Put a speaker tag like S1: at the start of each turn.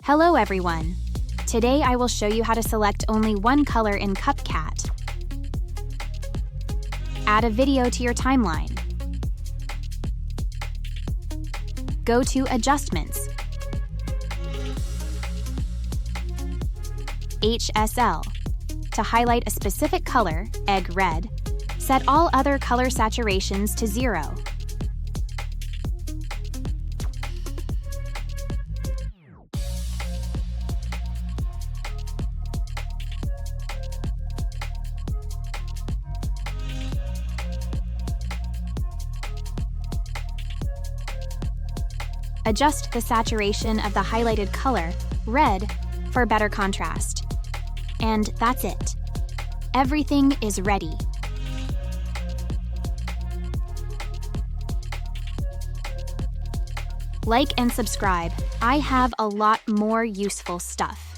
S1: Hello everyone! Today I will show you how to select only one color in CapCut. Add a video to your timeline. Go to Adjustments, HSL. To highlight a specific color, egg red, set all other color saturations to 0. Adjust the saturation of the highlighted color, red, for better contrast. And that's it. Everything is ready. Like and subscribe. I have a lot more useful stuff.